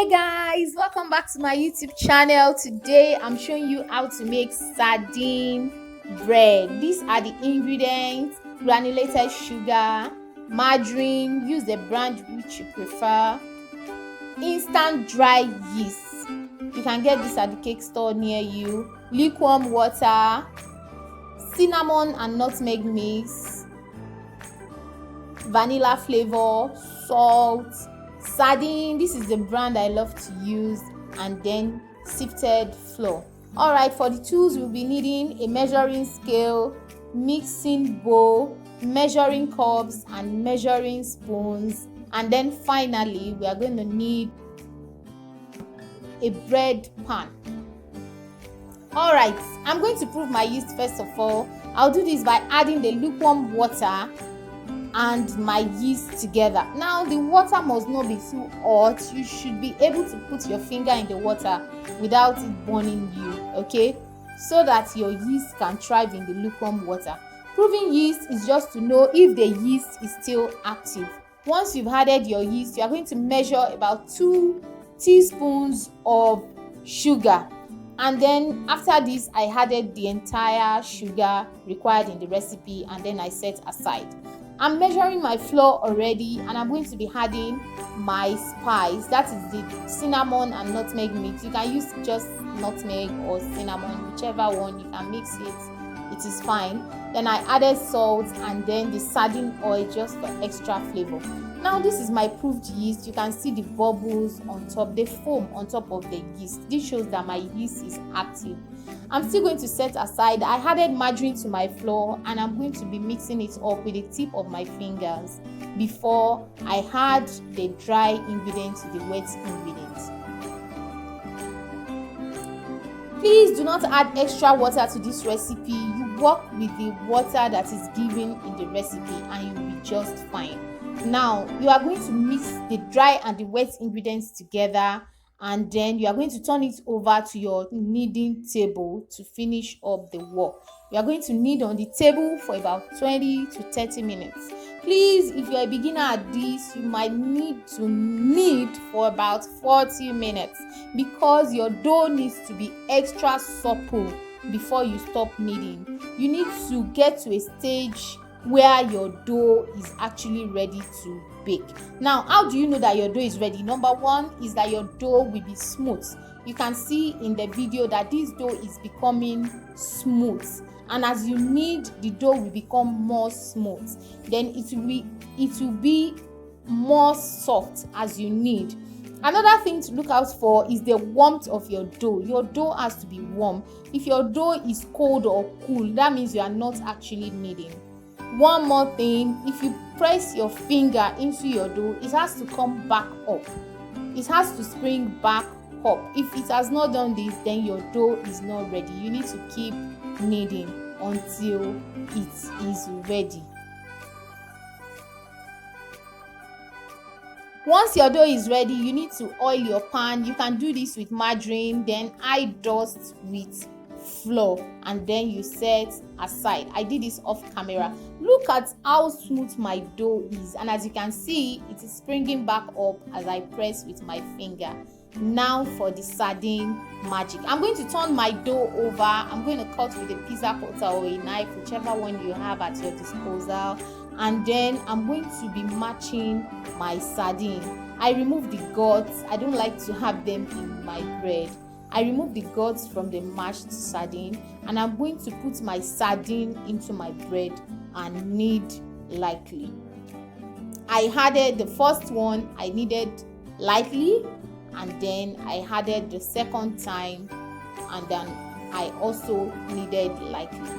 Hey guys, welcome back to my YouTube channel. Today I'm showing you how to make sardine bread. These are the ingredients: granulated sugar, margarine, use the brand which you prefer, instant dry yeast. You can get this at the cake store near you, lukewarm water, cinnamon and nutmeg mix, vanilla flavor, salt, sardine, this is the brand I love to use, and then sifted flour. All right, for the tools we'll be needing a measuring scale, mixing bowl, measuring cups and measuring spoons, and then finally we are going to need a bread pan. All right, I'm going to prove my yeast first of all. I'll do this by adding the lukewarm water and my yeast together. Now the water must not be too hot. You should be able to put your finger in the water without it burning you, okay, so that your yeast can thrive in the lukewarm water. Proving yeast is just to know if the yeast is still active. Once you've added your yeast, you are going to measure about 2 teaspoons of sugar, and then after this I added the entire sugar required in the recipe, and then I set aside. I'm measuring my flour already, and I'm going to be adding my spice, that is the cinnamon and nutmeg mix. You can use just nutmeg or cinnamon, whichever one. You can mix it is fine. Then I added salt and then the sardine oil just for extra flavor. Now this is my proofed yeast. You can see the bubbles on top, the foam on top of the yeast. This shows that my yeast is active. I'm still going to set aside. I added margarine to my flour, and I'm going to be mixing it up with the tip of my fingers before I add the dry ingredients to the wet ingredients. Please do not add extra water to this recipe. You work with the water that is given in the recipe and you will be just fine. Now you are going to mix the dry and the wet ingredients together, and then you are going to turn it over to your kneading table to finish up the work. You are going to knead on the table for about 20 to 30 minutes. Please, if you are a beginner at this, you might need to knead for about 40 minutes because your dough needs to be extra supple before you stop kneading. You need to get to a stage where your dough is actually ready to bake. Now, how do you know that your dough is ready? Number one is that your dough will be smooth. You can see in the video that this dough is becoming smooth, and as you knead, the dough will become more smooth. Then it will be more soft as you knead. Another thing to look out for is the warmth of your dough. Your dough has to be warm. If your dough is cold or cool, that means you are not actually kneading. One more thing, if you press your finger into your dough, it has to come back up. It has to spring back up. If it has not done this, then your dough is not ready. You need to keep kneading until it is ready. Once your dough is ready, you need to oil your pan. You can do this with margarine, then eye dust with flour, and then you set aside. I did this off camera. Look at how smooth my dough is, and as you can see, it is springing back up as I press with my finger. Now for the sardine magic. I'm going to turn my dough over. I'm going to cut with a pizza cutter or a knife, whichever one you have at your disposal, and then I'm going to be matching my sardine. I remove the guts. I don't like to have them in my bread. I remove the guts from the mashed sardine, and I'm going to put my sardine into my bread and knead lightly. I added the first one, I kneaded lightly, and then I added the second time, and then I also kneaded lightly.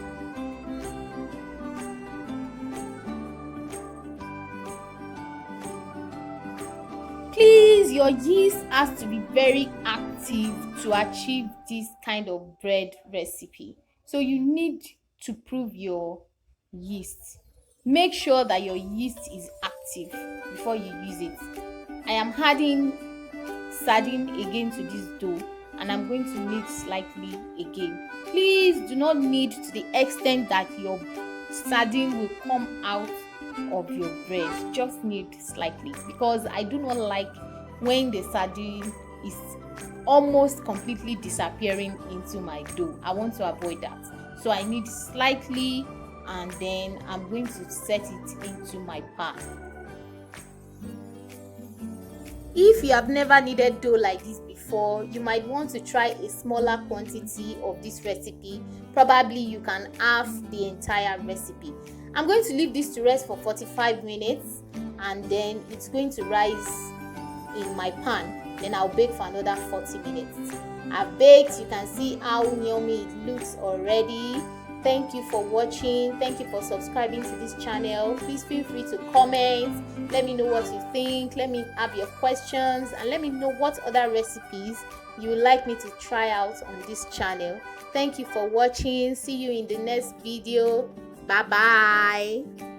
Please, your yeast has to be very active to achieve this kind of bread recipe. So you need to prove your yeast. Make sure that your yeast is active before you use it. I am adding sardine again to this dough, and I'm going to knead slightly again. Please do not knead to the extent that your sardine will come out of your bread. Just knead slightly, because I do not like when the sardine is almost completely disappearing into my dough. I want to avoid that, so I need slightly, and then I'm going to set it into my pan. If you have never kneaded dough like this before, you might want to try a smaller quantity of this recipe. Probably you can half the entire recipe. I'm going to leave this to rest for 45 minutes, and then it's going to rise in my pan. Then I'll bake for another 40 minutes. I've baked. You can see how yummy it looks already. Thank you for watching. Thank you for subscribing to this channel. Please feel free to comment. Let me know what you think. Let me have your questions, and let me know what other recipes you would like me to try out on this channel. Thank you for watching. See you in the next video. Bye bye.